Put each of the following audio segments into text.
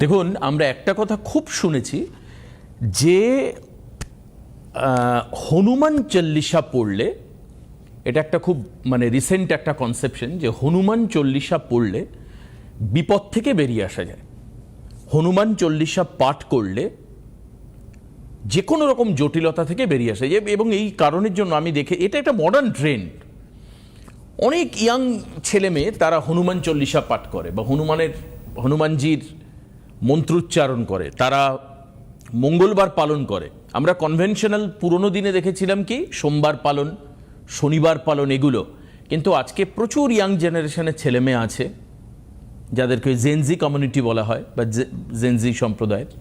দেখুন, আমরা একটা কথা খুব শুনেছি যে হনুমান চল্লিশা পড়লে, এটা একটা খুব রিসেন্ট একটা কনসেপশন, যে হনুমান চল্লিশা পড়লে বিপদ থেকে বেরিয়ে আসা যায়। হনুমান চল্লিশা পাঠ করলে যে কোনো রকম জটিলতা থেকে বেরিয়ে আসা যায়। এবং এই কারণের জন্য আমি দেখে, এটা একটা মডার্ন ট্রেন্ড, অনেক ইয়াং ছেলে মেয়ে তারা হনুমান চল্লিশা পাঠ করে বা হনুমানজির মন্ত্রোচ্চারণ করে, তারা মঙ্গলবার পালন করে। আমরা কনভেনশনাল পুরনো দিনে দেখেছিলাম কি সোমবার পালন, শনিবার পালন, এগুলো। কিন্তু আজকে প্রচুর ইয়াং জেনারেশনের ছেলে মেয়ে আছে যাদেরকে জেনজি কমিউনিটি বলা হয় বা জেনজি সম্প্রদায়ের,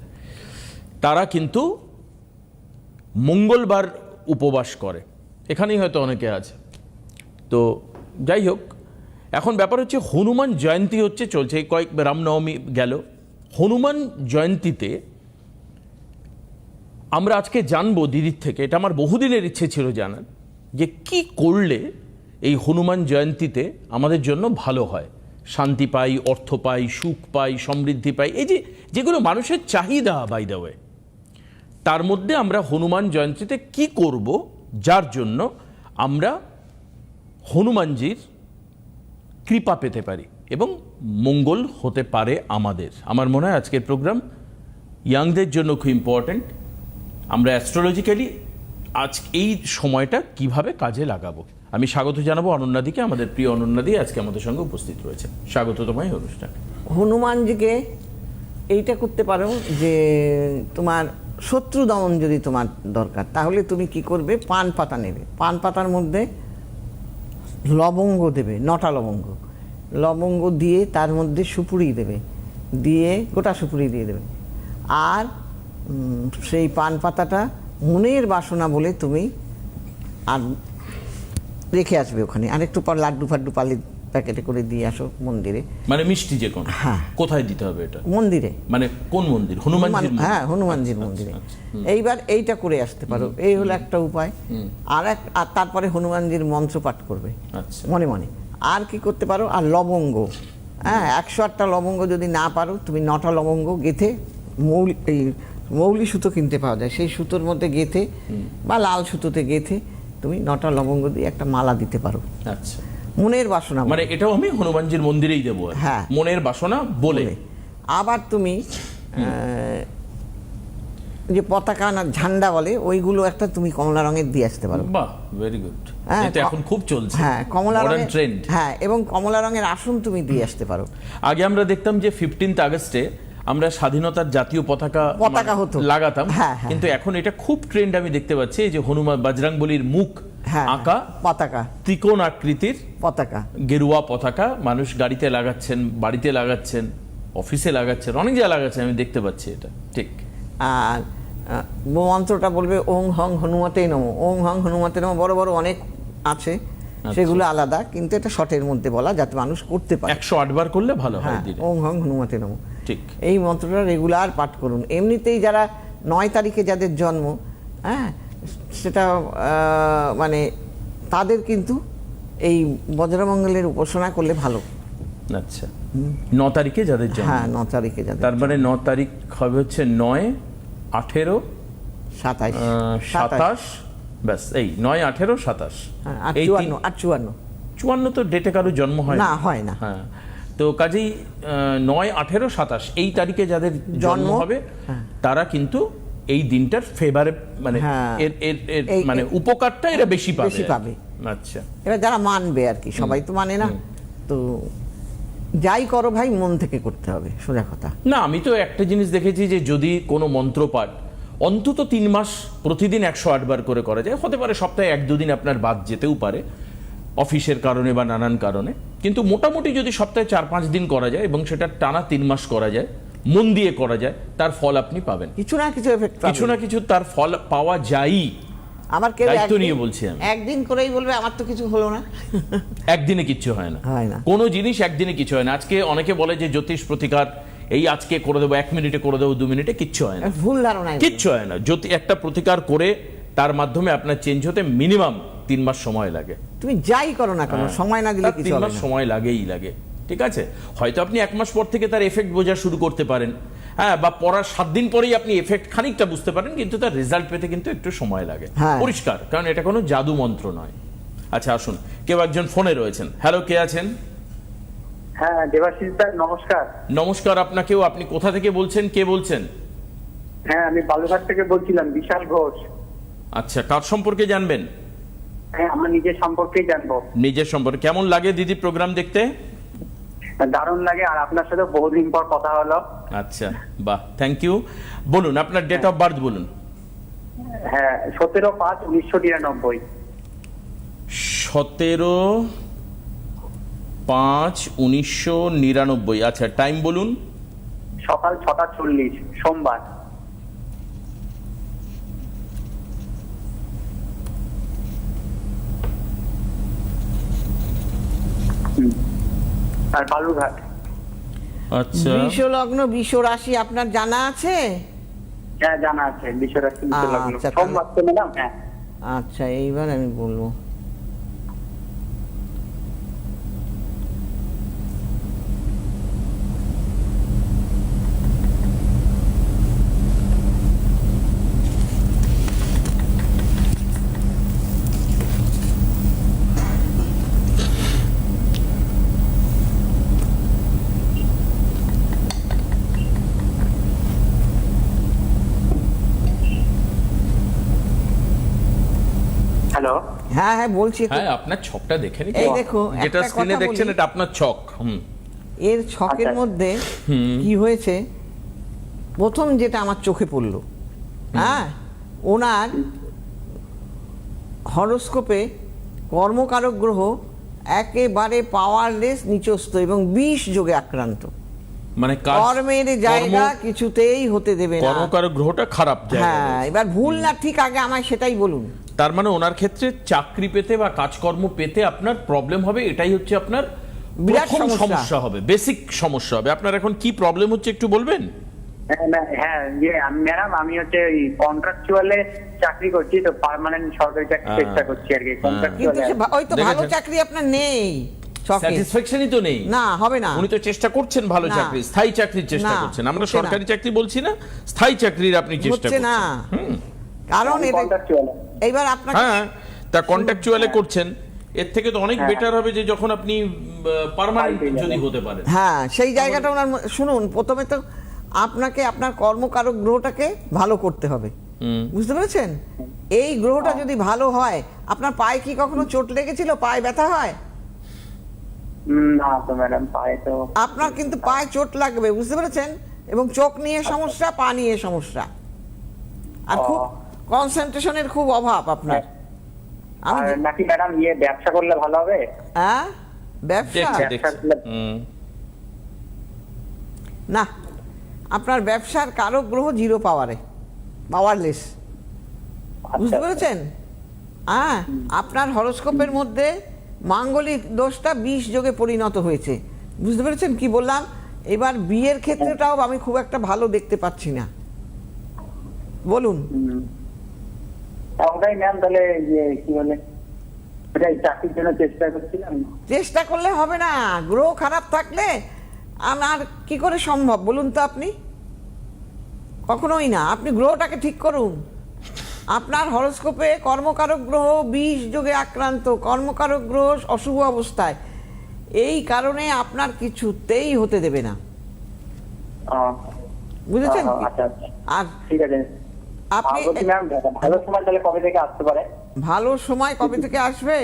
তারা কিন্তু মঙ্গলবার উপবাস করে। এখানেই হয়তো অনেকে আছে। তো যাই হোক, এখন ব্যাপার হচ্ছে হনুমান জয়ন্তী চলছে, এই কয়েক রামনবমী গেল। হনুমান জয়ন্তীতে আমরা আজকে জানবো দিদির থেকে, এটা আমার বহুদিনের ইচ্ছে ছিল জানার, যে কি করলে এই হনুমান জয়ন্তীতে আমাদের জন্য ভালো হয়, শান্তি পাই, অর্থ পাই, সুখ পাই, সমৃদ্ধি পাই, এই যেগুলো মানুষের চাহিদা বাই দ্য ওয়ে, তার মধ্যে আমরা হনুমান জয়ন্তীতে কি করব যার জন্য আমরা হনুমানজির কৃপা পেতে পারি এবং মঙ্গল হতে পারে আমাদের। আমার মনে হয় আজকের প্রোগ্রাম ইয়াংদের জন্য খুব ইম্পর্ট্যান্ট। আমরা অ্যাস্ট্রোলজিক্যালি আজ এই সময়টা কিভাবে কাজে লাগাবো। আমি স্বাগত জানাবো অনন্যাদিকে। আমাদের প্রিয় অনন্যাদি আজকে আমাদের সঙ্গে উপস্থিত রয়েছে। স্বাগত তোমায় অনুষ্ঠান। হনুমানজিকে এইটা করতে পারো যে তোমার শত্রু দমন যদি তোমার দরকার, তাহলে তুমি কি করবে, পান পাতা নেবে, পান পাতার মধ্যে লবঙ্গ দেবে, 9টা লবঙ্গ দিয়ে তার মধ্যে সুপুরি দেবে, দিয়ে গোটা সুপুরি দিয়ে দেবে। আর সেই পান পাতাটা মনের বাসনা বলে তুমি আর রেখে আসবে ওখানে। আর একটু পর লাড্ডু ফাড্ডু পালি প্যাকেটে করে দিয়ে আসো মন্দিরে। মিষ্টি যে কোন, হ্যাঁ, কোথায় দিতে হবে এটা? মন্দিরে। কোন মন্দির? হনুমানজির? হ্যাঁ, হনুমানজির মন্দিরে। এইবার এইটা করে আসতে পারো, এই হলো একটা উপায়। আর তারপরে হনুমানজির মন্ত্র পাঠ করবে মনে মনে। আর কি করতে পারো, আর লবঙ্গ, হ্যাঁ, 108টা লবঙ্গ যদি না পারো, তুমি 9টা লবঙ্গ গেঁথে, মৌলি সুতো কিনতে পাওয়া যায়, সেই সুতোর মধ্যে গেঁথে বা লাল সুতোতে গেঁথে তুমি 9টা লবঙ্গ দিয়ে একটা মালা দিতে পারো। আচ্ছা, মনের বাসনা, এটাও আমি হনুমানজির মন্দিরেই দেবো। হ্যাঁ, মনের বাসনা বলে। আবার তুমি যে পতাকা না ঝান্ডা বলে, ওইগুলো একটা তুমি কমলা রঙের দিয়ে আসতে পারো। বাহ, ভেরি গুড। এটা এখন খুব চলছে। হ্যাঁ, কমলা রঙের ট্রেন্ড। হ্যাঁ, এবং কমলা রঙের আসন তুমি দিয়ে আসতে পারো। আগে আমরা দেখতাম যে 15 আগস্টে আমরা স্বাধীনতার জাতীয় পতাকা লাগাতাম, কিন্তু এখন এটা খুব ট্রেন্ড আমি দেখতে পাচ্ছি, যে হনুমান বজরংবলীর মুখ আঁকা পতাকা, ত্রিকোণ আকৃতির পতাকা, গেরুয়া পতাকা মানুষ গাড়িতে লাগাচ্ছেন, বাড়িতে লাগাচ্ছেন, অফিসে লাগাচ্ছেন, অনেক জায়গায় লাগাচ্ছেন, আমি দেখতে পাচ্ছি এটা। ঠিক। আর মন্ত্রটা বলবে ওং হং হনুমতে নমঃ। ওং হং হনুমতে নমঃ বড় বড় অনেক আছে, সেগুলো আলাদা, কিন্তু এটা শর্টের মধ্যে বলা যাতে মানুষ করতে পারে। 108 বার করলে ভালো হয়। ওং হং হনুমতে নমঃ। ঠিক। এই মন্ত্রটা রেগুলার পাঠ করুন। এমনিতেই যারা 9 তারিখে যাদের জন্ম, হ্যাঁ, সেটা তাদের কিন্তু এই বজ্রমঙ্গলের উপাসনা করলে ভালো। আচ্ছা, 9 তারিখে যাদের জন্ম? হ্যাঁ, 9 তারিখে যাদের। তার 9 তারিখ হবে হচ্ছে 9, 18, 27, ব্যাস, এই 9, 18, 27, 54 তো ডেটে কারো জন্ম হয় না, হয় না। হ্যাঁ, তো কাজেই 9, 18, 27 এই তারিখে যাদের জন্ম হবে, তারা কিন্তু এই দিনটার ফেভারে উপকারটা এরা বেশি পাবে। আচ্ছা, এরা যারা মানবে আর কি, সবাই তো মানে না। তো যাই করো ভাই, মন থেকে করতে হবে, সোজা কথা। না, আমি তো একটা জিনিস দেখেছি, যে যদি কোনো মন্ত্রপাঠ অন্তত 3 মাস প্রতিদিন 108 বার করে করা যায়, হতে পারে সপ্তাহে 1-2 দিন আপনার বাদ যেতেও পারে অফিসের কারণে বা নানান কারণে, কিন্তু মোটামুটি যদি সপ্তাহে 4-5 দিন করা যায় এবং সেটা টানা 3 মাস করা যায়, মন দিয়ে করা যায়, তার ফল আপনি পাবেন। কিছু না কিছু তার ফল পাওয়া যায়। আমার কেউ দায়িত্ব নিয়ে বলছি আমি। একদিন করেই বলবে আমার তো কিছু হলো না। একদিনে কিচ্ছু হয় না, কোনো জিনিস একদিনে কিছু হয় না। আজকে অনেকে বলে যে জ্যোতিষ প্রতিকার এই আজকে করে দেবো, 1 মিনিটে করে দেবো, 2 মিনিটে, কিচ্ছু হয় না, ভুল ধারণা, কিচ্ছু হয় না। যদি একটা প্রতিকার করে তার মাধ্যমে আপনার চেঞ্জ হতে মিনিমাম 3 মাস সময় লাগে। তুমি যাই করো না কেন, সময় না দিলে কিছু হবে না। 3 মাস সময় লাগে। ঠিক আছে, হয়তো আপনি 1 মাস পর থেকে তার এফেক্ট বোঝা শুরু করতে পারেন, হ্যাঁ, বা পড়ার 7 দিন পরেই আপনি এফেক্ট খানিকটা বুঝতে পারেন, কিন্তু তার রেজাল্ট পেতে কিন্তু একটু সময় লাগে। হ্যাঁ। পরিষ্কার, কারণ এটা কোনো জাদু মন্ত্র নয়। আচ্ছা আসুন, কেউ একজন ফোনে রয়েছেন। হ্যালো, কে আছেন? হ্যাঁ দেবাশিস স্যার নমস্কার। নমস্কার আপনাকেও। আপনি কোথা থেকে বলছেন, কে বলছেন? হ্যাঁ আমি বালুঘাট থেকে বলছিলাম, বিশাল ঘোষ। আচ্ছা, কার সম্পর্কে জানবেন? হ্যাঁ আমার নিজের সম্পর্কেই জানবো। নিজের সম্পর্কে। কেমন লাগে দিদি প্রোগ্রাম দেখতে? দারুণ লাগে, আর আপনার সাথে বহুদিন পর কথা হলো। আচ্ছা, বাহ, থ্যাংক ইউ। বলুন আপনার ডেট অফ বার্থ বলুন। হ্যাঁ 17/5/1999। 17/5/1999। আচ্ছা, টাইম বলুন। সকাল 6:40, সোমবার। আর বালুঘাট। আচ্ছা, বৃষ লগ্ন, বৃষ রাশি আপনার জানা আছে? হ্যাঁ জানা আছে, বিশ্বরাশি লগ্ন। আচ্ছা, সোমবার তো ম্যাডাম। হ্যাঁ আচ্ছা, এইবার আমি বলবো। হ্যালো। হ্যাঁ হ্যাঁ বলছি। হ্যাঁ আপনার ছকটা দেখে নিন। এই দেখো, যেটা একটা স্ক্রিনে কথা দেখছেন বলি। এটা আপনার ছক। এর ছকের আচ্ছা। মধ্যে কি হয়েছে, প্রথম যেটা আমার চোখে পড়লো, হ্যাঁ, ওনার হরোস্কোপে কর্মকারক গ্রহ একেবারে পাওয়ারলেস, নিচস্থ এবং 20 যোগে আক্রান্ত। মানে কর্মের জায়গা কিছুতেই হতে দেবে না। কর্মকারক গ্রহটা খারাপ জায়গা। হ্যাঁ, এবার ভুল না ঠিক আগে আমায় সেটাই বলুন। তার মানে ওনার ক্ষেত্রে চাকরি পেতে বা কাজকর্ম পেতে আপনার প্রবলেম হবে, এটাই হচ্ছে আপনার বিরাট প্রথম সমস্যা। সমস্যা হবে, বেসিক সমস্যা হবে। আপনার এখন কি প্রবলেম হচ্ছে একটু বলবেন? হ্যাঁ ম্যাডাম আমি হচ্ছে কন্ট্রাকচুয়ালে চাকরি করছি, তো পার্মানেন্ট সরকারি চাকরি চেষ্টা করছি আর কি। কিন্তু কন্ট্রাকচুয়ালে ওই তো ভালো দেখেছেন? চাকরি আপনার নেই ছকে। স্যাটিসফ্যাকশনই তো নেই। না, হবে না। উনি তো চেষ্টা করছেন ভালো না। চাকরি, স্থায়ী চাকরির চেষ্টা না, করছেন। আমরা হচ্ছে না। সরকারি চাকরি বলছি না, স্থায়ী চাকরির আপনি চেষ্টা হচ্ছে না, করছেন। কারণ এটা কন্ট্রাকচুয়ালে। এইবার আপনাকে হ্যাঁ, তা কন্ট্রাকচুয়ালে করছেন, এর থেকে তো অনেক হ্যাঁ। বেটার হবে যে যখন আপনি পার্মানেন্ট পাই পেয়ে যদি যাবেন। হতে পারেন। হ্যাঁ, সেই জায়গাটা ওনার শুনুন, প্রথমে তো আপনাকে আপনার কর্মকারক গ্রহটাকে ভালো করতে হবে, বুঝতে পেরেছেন? এই গ্রহটা যদি ভালো হয়, আপনার পায়ে কি কখনো চোট লেগেছিল? পায়ে ব্যথা হয়? না তো ম্যাডাম, পায়ে তো আপনার কিন্তু পায়ে চোট লাগবে, বুঝতে পেরেছেন? এবং চোখ নিয়ে সমস্যা, পা নিয়ে সমস্যা, আর খুব কনসেন্ট্রেশনের খুব অভাব আপনার। আমি আর নাকি ম্যাডাম ব্যবসা করলে ভালো হবে? হ্যাঁ, ব্যবসা দেখছি, ব্যবসা দেখছি। করলে- না, আপনার ব্যবসার কারক গ্রহ 0 পাওয়ারে, পাওয়ারলেস, বুঝতে আচ্ছা, পেরেছেন? হ্যাঁ, আপনার হরোস্কোপের মধ্যে মাঙ্গলিক দোষটা 20 যোগে পরিণত হয়েছে, বুঝতে পেরেছেন কি বললাম? এবার বিয়ের ক্ষেত্রেটাও আমি খুব একটা ভালো দেখতে পাচ্ছি না। বলুন। ওটাই ম্যাম, তাহলে কি বলে ওটাই চাকরির জন্য চেষ্টা করছিলাম। চেষ্টা করলে হবে না, গ্রহ খারাপ থাকলে আর কি করে সম্ভব বলুন তো আপনি? কখনোই না। আপনি গ্রহটাকে ঠিক করুন। আপনার হরোস্কোপে কর্মকারক গ্রহ 20 যোগে আক্রান্ত, কর্মকারক গ্রহ অশুভ অবস্থায়, এই কারণে আপনার কিছুতেই হতে দেবে না, বুঝেছেন? আচ্ছা আচ্ছা, আর ঠিক আছে। আপনি বলছি ম্যাম, ভালো সময় তাহলে কবে থেকে আসতে পারে? ভালো সময় কবে থেকে আসবে?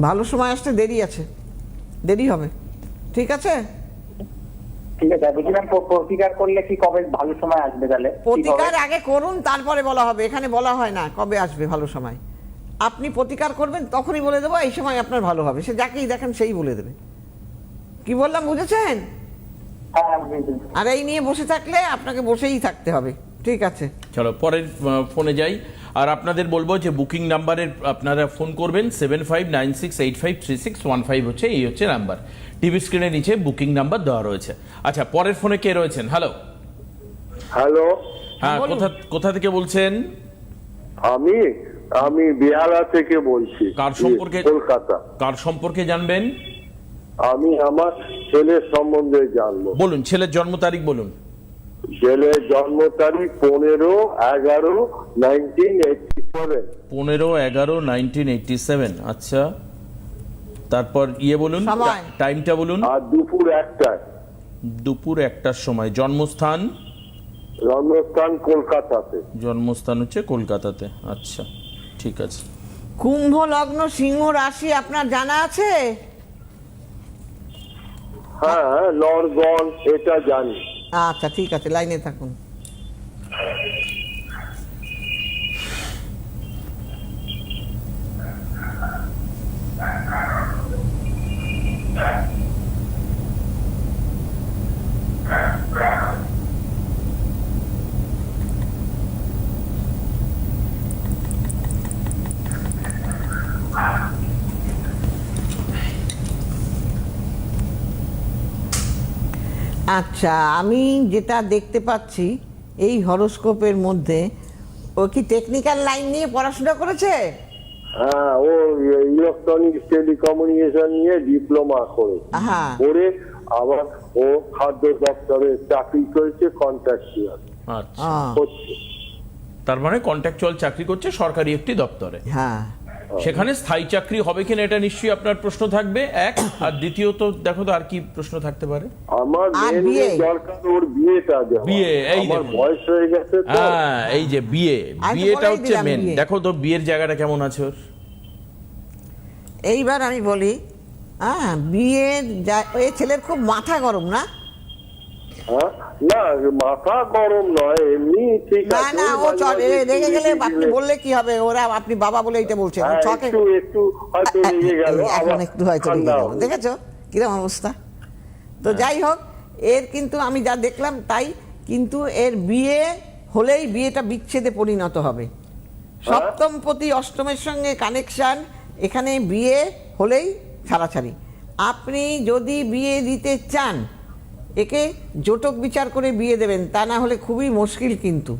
ভালো সময় আসতে দেরি আছে, দেরি হবে, ঠিক আছে? ঠিক আছে, বলছিলাম প্রতিকার করলে কি কবে ভালো সময় আসবে তাহলে? প্রতিকার আগে করুন, তারপরে বলা হবে। এখানে বলা হয় না কবে আসবে ভালো সময়। আপনি প্রতিকার করবেন, তখনই বলে দেবো এই সময় আপনার ভালো হবে। সে যাকেই দেখেন সেই বলে দেবে। কি বললাম বুঝেছেন? হ্যাঁ, আর এই নিয়ে বসে থাকলে আপনাকে বসেই থাকতে হবে, ঠিক আছে? চলো পরের ফোনে যাই। আর আপনাদের বলবো যে বুকিং নাম্বারের আপনারা ফোন করবেন 7596853615 হচ্ছে, এই হচ্ছে নাম্বার। টিভি স্ক্রিনের নিচে বুকিং নাম্বার দেওয়া রয়েছে। আচ্ছা, পরের ফোনে কে রয়েছেন? হ্যালো। হ্যালো, হ্যাঁ, বলুন। কোথা থেকে বলছেন? আমি বেহালা থেকে বলছি। কার সম্পর্কে? কলকাতা। কার সম্পর্কে জানবেন? আমি আমার ছেলের সম্বন্ধে জানবো। বলুন, ছেলের জন্ম তারিখ বলুন। ছেলের জন্ম তারিখ 15/11/1987। 15/11/1987। আচ্ছা, তারপর বলুন, সময়। টাইমটা বলুন। আর দুপুর 1টায়। দুপুর 1টার সময়। জন্মস্থান? জন্মস্থান কলকাতাতে। জন্মস্থান হচ্ছে কলকাতাতে। আচ্ছা, ঠিক আছে। কুম্ভ লগ্ন সিংহ রাশি আপনার জানা আছে? হ্যাঁ, নরগণ এটা জানি। আচ্ছা, ঠিক আছে, লাইনে থাকুন। আচ্ছা, আমি যেটা দেখতে পাচ্ছি এই হরোস্কোপের মধ্যে, ও কি টেকনিক্যাল লাইন নিয়ে পড়াশোনা করেছে? হ্যাঁ, ও ইলেকট্রনিক্স টেলিকমিউনিকেশন নিয়ে ডিপ্লোমা করে হ্যাঁ। করে আবার ও খাদ্য দপ্তরে চাকরি করেছে, কন্ট্রাক্টর আচ্ছা, হচ্ছে। তার মানে কন্ট্রাকচুয়াল চাকরি করছে সরকারি একটি দপ্তরে। হ্যাঁ, সেখানে স্থায়ী চাকরি হবে কিনা এটা নিশ্চয়ই আপনার প্রশ্ন থাকবে এক। আর দ্বিতীয়ত দেখো তো আর কি প্রশ্ন থাকতে পারে। আমার আর মেন বিয়ে? দরকার ওর বিয়েটা দেওয়া। বিয়ে, এই আমার দেখুন। বয়স হয়ে গেছে তো। হ্যাঁ, এই যে বিয়ে, আমি তো বিয়েটা বলেই হচ্ছে দিলাম মেন। বিয়ে। দেখো তো বিয়ের জায়গাটা কেমন আছে ওর। এইবার আমি বলি, হ্যাঁ, বিয়ের এই ছেলের খুব মাথা গরম না? হ্যাঁ, না মাথা গরম নয়, এমনি ঠিক না আছে। না, ও মাঝে মাঝে রেগে গেলে একটু আপনি বললে কি হবে? ওরা আপনি বাবা বলে এটা বলছেন, হ্যাঁ, ছকে একটু হয়তো রেগে গেল, এখন আবার একটু হয়তো রেগে ঠান্ডা গেল। হলো। দেখেছো কিরকম অবস্থা? তো যাই হোক, এর কিন্তু আমি যা দেখলাম তাই, কিন্তু এর বিয়ে হলেই বিয়েটা বিচ্ছেদে পরিণত হবে। সপ্তমপতি অষ্টমের সঙ্গে কানেকশন, এখানে বিয়ে হলেই ছাড়াছাড়ি। আপনি যদি বিয়ে দিতে চান, একে জটক বিচার করে বিয়ে দেবেন, তা না হলে খুবই মুশকিল কিন্তু।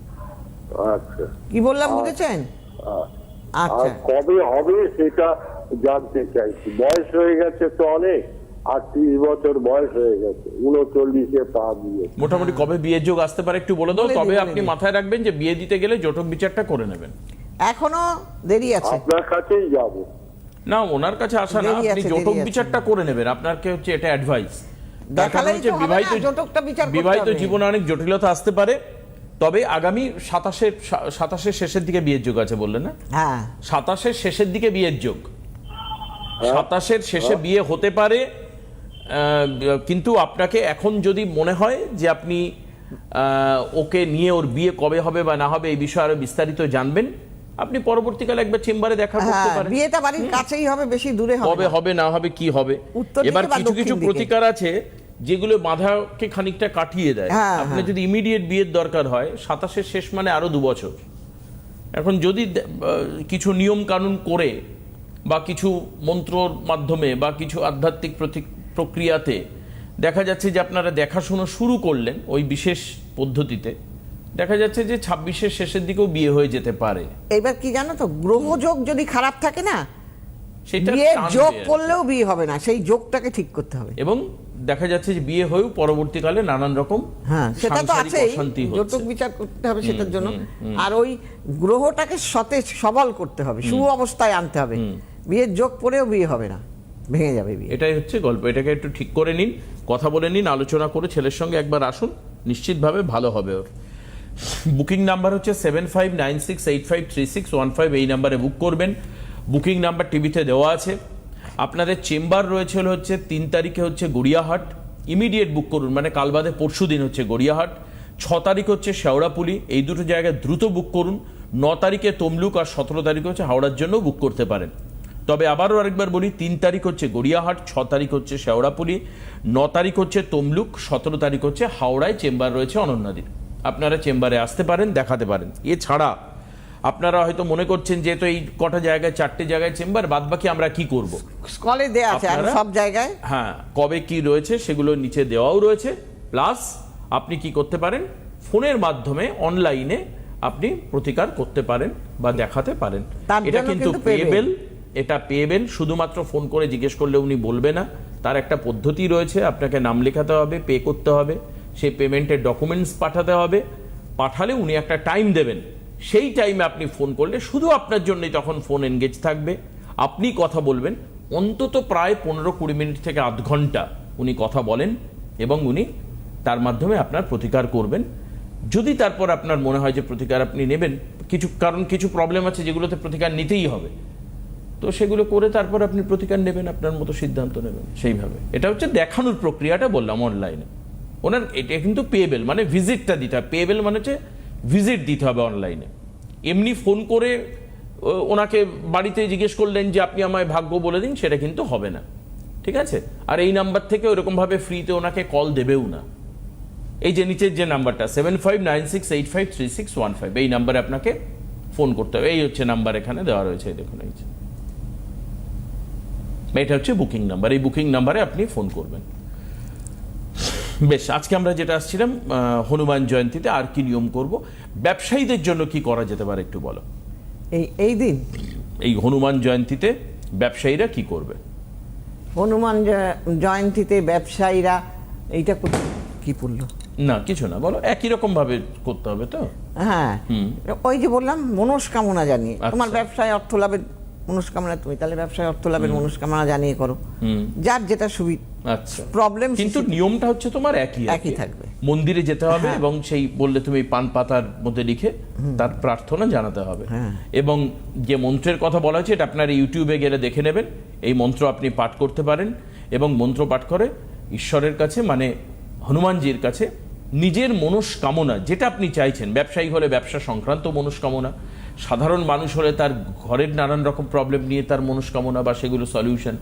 আচ্ছা, কি বললাম বুঝেছেন? আর আচ্ছা, কবে হবে সেটা জানতে চাইছি। বয়স হয়ে গেছে তো অনেক, 38 বছর বয়স হয়ে গেছে, 39-এ পা দিয়ে। মোটামুটি কবে বিয়ের যোগ আসতে পারে একটু বলে দাও। বলে দিই, তবে বলে আপনি দিই। মাথায় রাখবেন যে বিয়ে দিতে গেলে জটক বিচারটা করে নেবেন। এখনো দেরি আছে। আপনার কাছেই যাব। না, ওনার কাছে আসা না, দেরি আপনি আছে, জটক দেরি আছে। বিচারটা করে নেবেন। আপনাকে হচ্ছে এটা অ্যাডভাইস। তার কারণ দেখালেই হচ্ছে তো হবে না, জটকটা বিচার করতে বিবাহিত হবে। জীবনে অনেক জটিলতা আসতে পারে। তবে আগামী 27-এর শেষের দিকে বিয়ের যোগ আছে বললেন না? হ্যাঁ, 27-এর শেষের দিকে বিয়ের যোগ। 27-এর শেষে বিয়ে হতে পারে। কিন্তু আপনাকে এখন যদি মনে হয় যে আপনি ওকে নিয়ে ওর বিয়ে কবে হবে বা না হবে এই বিষয়ে আরো বিস্তারিত জানবেন, আপনি পরবর্তীকালে একবার চেম্বারে দেখা করতে হ্যাঁ, পারেন। বিয়েটা বাড়ির কাছেই হবে, বেশি দূরে হবে কবে না। হবে না হবে কি হবে। উত্তর দিকে এবার বা কিছু দক্ষিণ কিছু দিকে। প্রতিকার আছে যেগুলো বাধাকে খানিকটা কাটিয়ে দেয়। হ্যাঁ, আপনি হ্যাঁ। যদি ইমিডিয়েট বিয়ের দরকার হয়, 27-এর শেষ মানে আরো 2 বছর। এখন যদি কিছু নিয়ম কানুন করে বা কিছু মন্ত্রর মাধ্যমে বা কিছু আধ্যাত্মিক প্রক্রিয়াতে দেখা যাচ্ছে যে আপনারা দেখাশোনা শুরু করলেন ওই বিশেষ পদ্ধতিতে, দেখা যাচ্ছে যে 26-এর শেষের দিকেও বিয়ে হয়ে যেতে পারে। এবার কি জানো তো, গ্রহযোগ যদি খারাপ থাকে না, সেটা বিয়ে টানবে যোগ আর কি। করলেও বিয়ে হবে না, সেই যোগটাকে ঠিক করতে হবে। এবং দেখা যাচ্ছে যে বিয়ে হয়েও পরবর্তীকালে নানান রকম হ্যাঁ, সেটা তো সাংসারিক আছেই, অশান্তি হচ্ছে। জটক বিচার করতে হবে সেটার জন্য। আর ওই গ্রহটাকে সতেজ সবল করতে হবে, শুভ অবস্থায় আনতে হবে। বিয়ের যোগ পড়েও বিয়ে হবে না, ভেঙে যাবে বিয়ে। এটাই হচ্ছে গল্প। এটাকে একটু ঠিক করে নিন, কথা বলে নিন, আলোচনা করে ছেলের সঙ্গে একবার আসুন, নিশ্চিতভাবে ভালো হবে ওর। বুকিং নাম্বার হচ্ছে 7596853615। এই নাম্বারে বুক করবেন। বুকিং নাম্বার টিভিতে দেওয়া আছে। আপনাদের চেম্বার রয়েছে হচ্ছে 3 তারিখে হচ্ছে গড়িয়াহাট। ইমিডিয়েট বুক করুন, মানে কাল বাদে পরশু দিন হচ্ছে গড়িয়াহাট। 6 তারিখ হচ্ছে শেওড়াপুলি। এই দুটো জায়গায় দ্রুত বুক করুন। 9 তারিখে তমলুক আর 17 তারিখে হচ্ছে হাওড়ার জন্য বুক করতে পারেন। তবে আবারও আরেকবার বলি, 3 তারিখ হচ্ছে গড়িয়াহাট, 6 তারিখ হচ্ছে শেওড়াপুলি, 9 তারিখ হচ্ছে তমলুক, 17 তারিখ হচ্ছে হাওড়ায় চেম্বার রয়েছে অনন্যাদির। আপনারা চেম্বারে আসতে পারেন, দেখাতে পারেন। এছাড়া আপনারা হয়তো মনে করছেন যেহেতু এই কটা জায়গায় 4টে জায়গায় চেম্বার, বাদ বাকি আমরা কি করব। স্কলে দেয়া আছে আর আপনারা- সব জায়গায়। হ্যাঁ, কবে কি রয়েছে সেগুলো নিচে দেওয়াও রয়েছে। প্লাস আপনি কি করতে পারেন, ফোনের মাধ্যমে অনলাইনে আপনি প্রতিকার করতে পারেন বা দেখাতে পারেন। তার এটা জন্য কিন্তু কিন্তু payable। পেয়েবেল, এটা পেয়েবেল। শুধুমাত্র ফোন করে জিজ্ঞেস করলে উনি বলবে না তার একটা পদ্ধতি রয়েছে, আপনাকে নাম লেখাতে হবে, পে করতে হবে, সেই পেমেন্টের ডকুমেন্টস পাঠাতে হবে, পাঠালে উনি একটা টাইম দেবেন, সেই টাইমে আপনি ফোন করলে শুধু আপনার জন্যই তখন ফোন এনগেজ থাকবে, আপনি কথা বলবেন, অন্তত প্রায় 15-20 মিনিট থেকে আধ ঘন্টা উনি কথা বলেন এবং উনি তার মাধ্যমে আপনার প্রতিকার করবেন। যদি তারপর আপনার মনে হয় যে প্রতিকার আপনি নেবেন, কিছু প্রবলেম আছে যেগুলোতে প্রতিকার নিতেই হবে, তো সেগুলো করে তারপর আপনি প্রতিকার নেবেন, আপনার মতো সিদ্ধান্ত নেবেন সেইভাবে। এটা হচ্ছে দেখানোর প্রক্রিয়াটা বললাম অনলাইনে। ওনার এটা কিন্তু পেয়েবেল, মানে ভিজিটটা দিতে হবে, পেয়েবেল মানে হচ্ছে ভিজিট দিতে হবে অনলাইনে। এমনি ফোন করে ওনাকে বাড়িতে জিজ্ঞেস করলেন যে আপনি আমায় ভাগ্য বলে দিন, সেটা কিন্তু হবে না, ঠিক আছে? আর এই নাম্বার থেকে ওরকমভাবে ফ্রিতে ওনাকে কল দেবেও না। এই যে নিচের যে নাম্বারটা 7596853615, এই নাম্বারে আপনাকে ফোন করতে হবে। এই হচ্ছে নাম্বার এখানে দেওয়া রয়েছে, দেখুন এই যে, এটা হচ্ছে বুকিং নাম্বার। এই বুকিং নাম্বারে আপনি ফোন করবেন। বেশ, আজকে আমরা যেটা আসছিলাম হনুমান জয়ন্তীতে আর কি নিয়ম করব, ব্যবসায়ীদের জন্য কি করা যেতে পারে একটু বলো। এই দিন এই হনুমান জয়ন্তীতে ব্যবসায়ীরা কি করবে? হনুমান জয়ন্তীতে ব্যবসায়ীরা এইটা কি পড়লো না, কিছু না, বলো। একই রকম ভাবে করতে হবে তো? হ্যাঁ, ওই যে বললাম মনস্কামনা জানিয়ে, তোমার আচ্ছা। ব্যবসায় অর্থ লাভের মনস্কামনা, তুমি তাহলে ব্যবসায় অর্থ লাভের মনস্কামনা জানিয়ে করো, যার যেটা সুবিধা। আচ্ছা, প্রবলেম কিন্তু নিয়মটা হচ্ছে তোমার একই থাকবে। মন্দিরে যেতে হবে হ্যাঁ। এবং সেই বললে তুমি পান পাতার মধ্যে লিখে তার প্রার্থনা জানাতে হবে। হ্যাঁ। এবং যে মন্ত্রের কথা বলা হয়েছে, এটা আপনার ইউটিউবে গেলে দেখে নেবেন। এই মন্ত্র আপনি পাঠ করতে পারেন এবং মন্ত্র পাঠ করে ঈশ্বরের কাছে, মানে হনুমানজির কাছে নিজের মনস্কামনা যেটা আপনি চাইছেন, ব্যবসায়ী হলে ব্যবসা সংক্রান্ত মনস্কামনা, সাধারণ মানুষ হলে তার ঘরের নানান রকম প্রবলেম নিয়ে তার মনস্কামনা বা সেগুলো সলিউশন,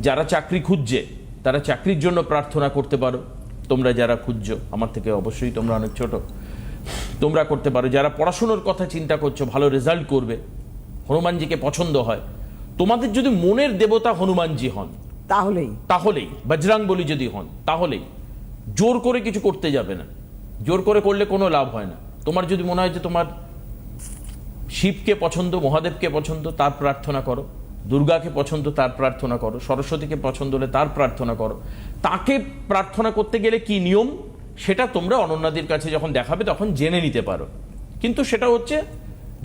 যারা চাকরি খুঁজছে তারা চাকরির জন্য প্রার্থনা করতে পারো, তোমরা যারা খুঁজছো, আমার থেকে অবশ্যই তোমরা অনেক ছোট, তোমরা করতে পারো। যারা পড়াশোনার কথা চিন্তা করছো, ভালো রেজাল্ট করবে, হনুমানজিকে পছন্দ হয়, তোমাদের যদি মনের দেবতা হনুমানজি হন তাহলেই বজরংবলী যদি হন তাহলেই, জোর করে কিছু করতে যাবে না, জোর করে করলে কোনো লাভ হয় না। তোমার যদি মনে হয় যে তোমার শিবকে পছন্দ, মহাদেবকে পছন্দ, তার প্রার্থনা করো, দুর্গাকে পছন্দ, তার প্রার্থনা করো, সরস্বতীকে পছন্দ হলে তার প্রার্থনা করো। তাকে প্রার্থনা করতে গেলে কি নিয়ম সেটা তোমরা অনন্যাদির কাছে যখন দেখাবে তখন জেনে নিতে পারো। কিন্তু সেটা হচ্ছে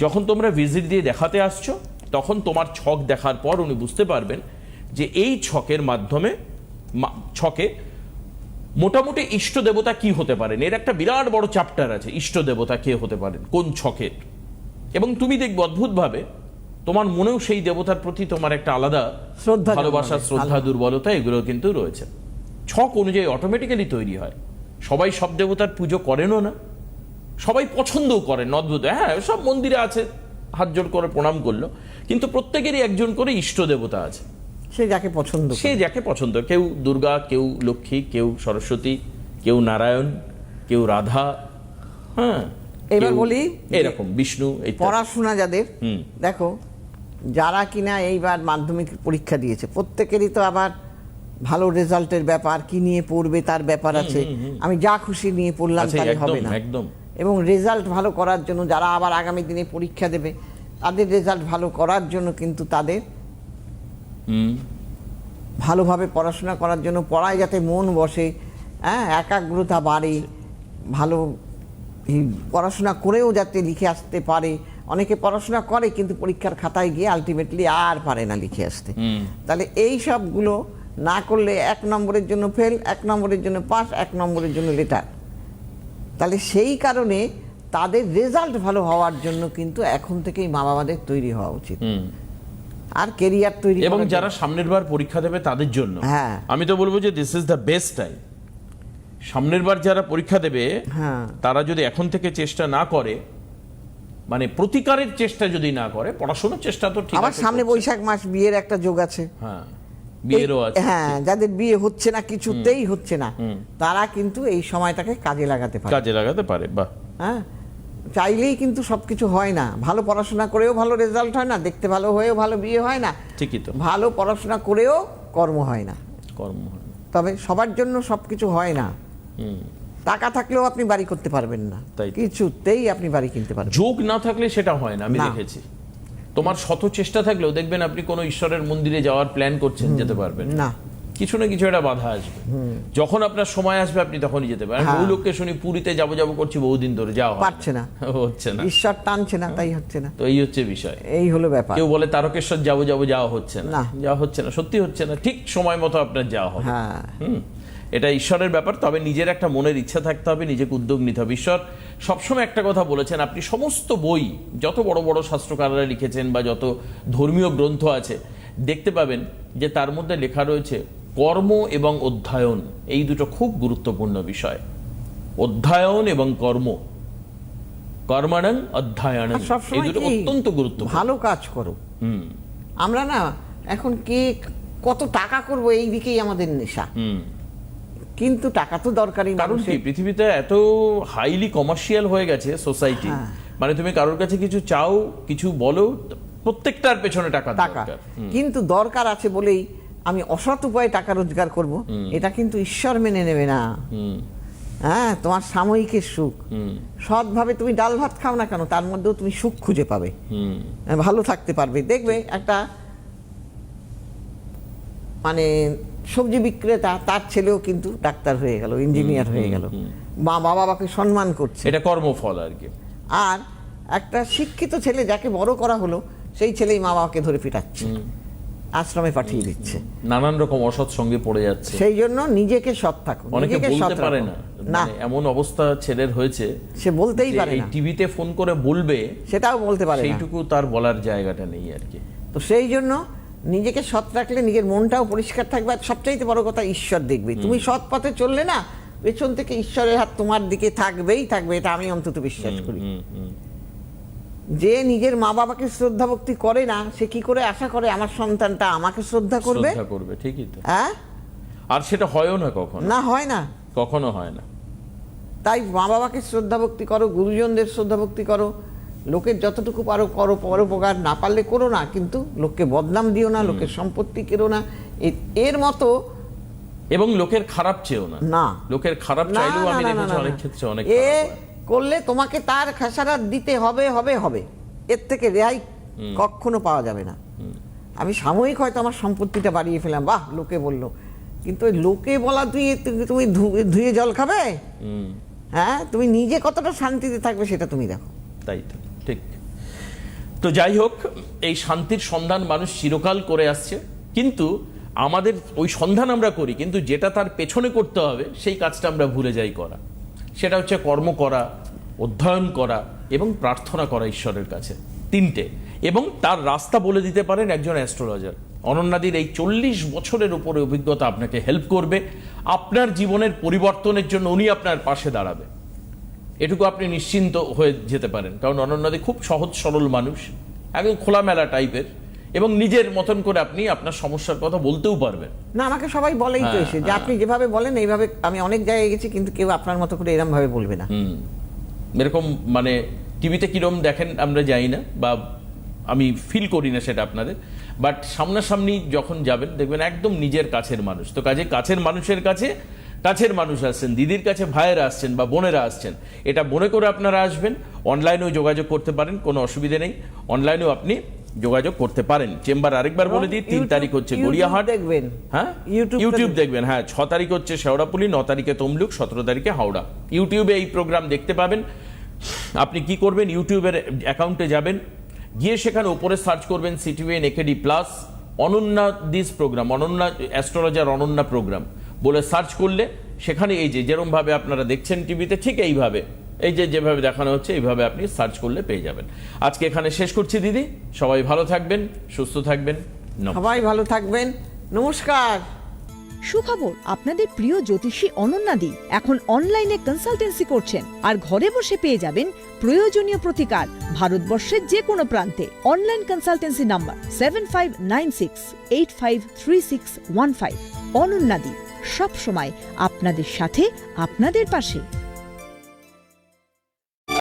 যখন তোমরা ভিজিট দিয়ে দেখাতে আসছো, তখন তোমার ছক দেখার পর উনি বুঝতে পারবেন যে এই ছকের মাধ্যমে ছকে মোটামুটি ইষ্ট দেবতা কি হতে পারেন। এর একটা বিরাট বড় চ্যাপ্টার আছে, ইষ্ট দেবতা কে হতে পারেন কোন ছকের। এবং তুমি দেখবে অদ্ভুতভাবে তোমার মনেও সেই দেবতার প্রতি তোমার একটা আলাদা ভালোবাসা, শ্রদ্ধা, দুর্বলতা এগুলো কিন্তু রয়েছে। ছক অনুযায়ী অটোমেটিক্যালি তৈরি হয়। সবাই সব দেবতার পুজো করেনও না, সবাই পছন্দও করেন, অদ্ভুত। হ্যাঁ, সব মন্দিরে আছে, হাত জোড় করে প্রণাম করলো, কিন্তু প্রত্যেকেরই একজন করে ইষ্ট দেবতা আছে, সে যাকে পছন্দ, কেউ দুর্গা, কেউ লক্ষ্মী, কেউ সরস্বতী, কেউ নারায়ণ, কেউ রাধা, হ্যাঁ, এবার বলি এরকম বিষ্ণু। এই পড়াশোনা যাদের, দেখো যারা কিনা এইবার মাধ্যমিক পরীক্ষা দিয়েছে, প্রত্যেকেরই তো আবার ভালো রেজাল্টের ব্যাপার, কি নিয়ে পড়বে তার ব্যাপার আছে। আমি যা খুশি নিয়ে পড়লাম তাহলে হবে না। একদম। এবং রেজাল্ট ভালো করার জন্য যারা আবার আগামী দিনে পরীক্ষা দেবে, তাদের রেজাল্ট ভালো করার জন্য কিন্তু তাদের ভালোভাবে পড়াশোনা করার জন্য, পড়ায় যাতে মন বসে, হ্যাঁ, একাগ্রতা বাড়ে, ভালো পড়াশোনা করেও যাতে লিখে আসতে পারে। অনেকে পড়াশোনা করে কিন্তু পরীক্ষার খাতায় গিয়ে আলটিমেটলি আর পারে না লিখে আসতে। তাহলে এই সবগুলো না করলে 1 নম্বরের জন্য ফেল, 1 নম্বরের জন্য পাস, 1 নম্বরের জন্য লেটার। তাহলে সেই কারণে তাদের রেজাল্ট ভালো হওয়ার জন্য কিন্তু এখন থেকেই মা বাবাদের তৈরি হওয়া উচিত, আর কেরিয়ার তৈরি। এবং যারা সামনের বার পরীক্ষা দেবে তাদের জন্য আমি তো বলবো যে this is the best time. সামনের বার যারা পরীক্ষা দেবে তারা যদি এখন থেকে চেষ্টা না করে, মানে প্রতিকারের চেষ্টা যদি না করে, পড়াশোনার চেষ্টা তো ঠিক আছে। আবার সামনে বৈশাখ মাস, বিয়ের একটা যোগ আছে। হ্যাঁ, বিয়েরও আছে। হ্যাঁ, যাদের বিয়ে হচ্ছে না, কিছুতেই হচ্ছে না, তারা কিন্তু এই সময়টাকে কাজে লাগাতে পারে। বাহ। হ্যাঁ, চাইলেই কিন্তু সবকিছু হয় না। ভালো পড়াশোনা করেও ভালো রেজাল্ট হয় না, দেখতে ভালো হয়েও ভালো বিয়ে হয় না, ঠিকই তো। ভালো পড়াশোনা করেও কর্ম হয় না। তবে সবার জন্য সবকিছু হয় না। টাকা থাকলেও আপনি বাড়ি করতে পারবেন না, কিছুতেই আপনি বাড়ি কিনতে পারবেন। যোগ না থাকলে সেটা হয় না, আমি দেখেছি। তোমার শত চেষ্টা থাকলেও দেখবেন আপনি কোনো ঈশ্বরের মন্দিরে যাওয়ার প্ল্যান করছেন, যেতে পারবেন না, কিছু না কিছু একটা বাধা আসবে। যখন আপনার সময় আসবে আপনি তখনই যেতে পারেন। হ্যাঁ। বহু লোককে শুনি পুরীতে যাবো করছি বহুদিন ধরে, যাওয়া হয় না। পারছে না। হচ্ছে না। ঈশ্বর টানছে না, তাই হচ্ছে না। তো এই হচ্ছে বিষয়। এই হলো ব্যাপার। কেউ বলে তারকেশ্বর যাবো যাওয়া হচ্ছে না, না। যাওয়া হচ্ছে না, সত্যি হচ্ছে না। ঠিক সময় মতো আপনার যাওয়া হবে। হ্যাঁ, এটা ঈশ্বরের ব্যাপার। তবে নিজের একটা মনের ইচ্ছা থাকতে হবে, নিজেকে উদ্যোগ নিতে হবে। ঈশ্বর সবসময় একটা কথা বলেছেন, আপনি সমস্ত বই, যত বড় বড় শাস্ত্রকাররা লিখেছেন বা যত ধর্মীয় গ্রন্থ আছে, দেখতে পাবেন যে তার মধ্যে লেখা রয়েছে কর্ম এবং অধ্যয়ন, এই দুটো খুব গুরুত্বপূর্ণ বিষয়। অধ্যয়ন এবং কর্ম, কর্মণং অধ্যয়নং, আর সবসময় এই দুটো কি অত্যন্ত গুরুত্বপূর্ণ। ভালো কাজ করো। আমরা না এখন কে কত টাকা করব এই দিকেই আমাদের নেশা। কিন্তু টাকা তো দরকারি। কারণ কি পৃথিবীতে এত হাইলি কমার্শিয়াল হয়ে গেছে সোসাইটি, হ্যাঁ। মানে তুমি কারোর কাছে কিছু চাও, কিছু বলো, প্রত্যেকটার পেছনে টাকা টাকা দরকার। কিন্তু দরকার আছে বলেই আমি অসৎ উপায়ে টাকা রোজগার করব, এটা কিন্তু ঈশ্বর মেনে নেবে না। হ্যাঁ, তোমার সাময়িকের সুখ, সৎভাবে তুমি ডাল ভাত খাও না কেন, তার মধ্যেও তুমি সুখ খুঁজে পাবে, ভালো থাকতে পারবে। দেখবে একটা মানে সবজি বিক্রেতা, তার ছেলেও কিন্তু ডাক্তার হয়ে গেল, ইঞ্জিনিয়ার হয়ে গেল, মা বাবাকে সম্মান করছে। এটা কর্মফল আর কি। আর একটা শিক্ষিত ছেলে যাকে বড় করা হলো, সেই ছেলেই মা বাবাকে ধরে পিটাচ্ছে, আশ্রমে পাঠিয়ে দিচ্ছে, নানান রকম অসৎ সঙ্গে পড়ে যাচ্ছে। সেই জন্য নিজেকে সৎ থাকো, অনেকে নিজেকে বলতে সৎ পারে রাখো। না, না, মানে এমন অবস্থা ছেলের হয়েছে সে বলতেই যে পারে এই না, টিভিতে ফোন করে বলবে, সেটাও বলতে পারে না। সেইটুকু তার বলার জায়গাটা নেই আর কি। তো সেই জন্য নিজেকে সৎ রাখলে নিজের মনটাও পরিষ্কার থাকবে। আর সবচাইতে বড় কথা, ঈশ্বর দেখবে তুমি সৎ পথে চললে না, পেছন থেকে ঈশ্বরের হাত তোমার দিকে থাকবেই থাকবে, এটা আমি অন্তত বিশ্বাস করি। যে নিজের মা বাবাকে শ্রদ্ধা ভক্তি করে না, সে কি করে আশা করে আমার সন্তানটা আমাকে শ্রদ্ধা করবে? ঠিকই তো। হ্যাঁ, আর সেটা হয়ও না কখনো, না হয় না, কখনো হয় না। তাই মা বাবাকে শ্রদ্ধা ভক্তি করো, গুরুজনদের শ্রদ্ধা ভক্তি করো, লোকের যতটুকু পারো করো, পরোপকার না পারলে করো না, কিন্তু লোককে বদনাম দিও না, লোকের সম্পত্তি কেড়ো না, এর মতো। এবং লোকের খারাপ চেয়েও না। না, লোকের খারাপ না, চাইলেও আমি না, না, দেখেছি না, অনেক না। ক্ষেত্রে অনেক এ খারাপ হয়। করলে তোমাকে তার খেসারত দিতে হবে হবে হবে, এর থেকে রেহাই কখনো পাওয়া যাবে না। আমি সাময়িক হয়তো আমার সম্পত্তিটা বাড়িয়ে ফেলাম, বাহ লোকে বললো, কিন্তু ওই লোকে বলা তুমি ধুয়ে জল খাবে? হ্যাঁ, তুমি নিজে কতটা শান্তিতে থাকবে সেটা তুমি দেখো। তাই তো, ঠিক। তো যাই হোক, এই শান্তির সন্ধান মানুষ চিরকাল করে আসছে, কিন্তু আমাদের ওই সন্ধান আমরা করি, কিন্তু যেটা তার পেছনে করতে হবে সেই কাজটা আমরা ভুলে যাই করা। সেটা হচ্ছে কর্ম করা, অধ্যয়ন করা এবং প্রার্থনা করা ঈশ্বরের কাছে, তিনটে। এবং তার রাস্তা বলে দিতে পারেন একজন অ্যাস্ট্রোলজার। অনন্যাদির এই 40 বছরের উপরে অভিজ্ঞতা আপনাকে হেল্প করবে। আপনার জীবনের পরিবর্তনের জন্য উনি আপনার পাশে দাঁড়াবে, এটুকু আপনি নিশ্চিন্ত হয়ে যেতে পারেন। কারণ অনন্যাদি খুব সহজ সরল মানুষ, একদম খোলামেলা টাইপের, এবং নিজের মতন করে আপনি আপনার সমস্যার কথা বলতেও পারবেন। না, আমাকে সবাই বলেই তো এসে যে আপনি যেভাবে বলেন এইভাবে, আমি অনেক জায়গায় গেছি, কিন্তু কেউ আপনার মতো করে এরকম ভাবে বলবে না। এরকম মানে টিভিতে কিরম দেখেন আমরা জানি না, বা আমি ফিল করি না সেটা আপনাদের, বাট সামনাসামনি যখন যাবেন দেখবেন একদম নিজের কাছের মানুষ। তো কাজে কাছের মানুষের কাছে কাছের মানুষ আসছেন, দিদির কাছে ভাইয়েরা আসছেন বা বোনেরা আসছেন, এটা মনে করে আপনারা আসবেন। অনলাইনেও যোগাযোগ করতে পারেন, কোনো অসুবিধা নেই, অনলাইনেও আপনি যোগাযোগ করতে পারেন। চেম্বার আরেকবার বলে দিই, 3 তারিখ হচ্ছে গড়িয়াহাট দেখবেন, হ্যাঁ ইউটিউব দেখবেন, হ্যাঁ 6 তারিখ হচ্ছে শেওড়াপুলি, 9 তারিখে তমলুক, 17 তারিখে হাওড়া। ইউটিউবে এই প্রোগ্রাম দেখতে পাবেন। আপনি কি করবেন, ইউটিউবের অ্যাকাউন্টে যাবেন, গিয়ে সেখানে উপরে সার্চ করবেন CTVN AKD plus Ananya this program, Ananya astrologer Ananya program বলে সার্চ করলে সেখানে এই যেরকম ভাবে আপনারা দেখছেন টিভিতে, ঠিক এইভাবে, এই যেভাবে দেখানো হচ্ছে এইভাবে আপনি সার্চ করলে পেয়ে যাবেন। আজকে এখানে শেষ করছি দিদি, সবাই ভালো থাকবেন, সুস্থ থাকবেন, সবাই ভালো থাকবেন, নমস্কার। সুখবর, আপনাদের প্রিয় জ্যোতিষী অনন্যাদি এখন অনলাইনে কনসালটেন্সি করছেন, আর ঘরে বসে পেয়ে যাবেন প্রয়োজনীয় প্রতিকার ভারতবর্ষের যে কোনো প্রান্তে। Online consultancy number 7596853615। অনন্যাদি, সব সময় আপনাদের সাথে, আপনাদের পাশে।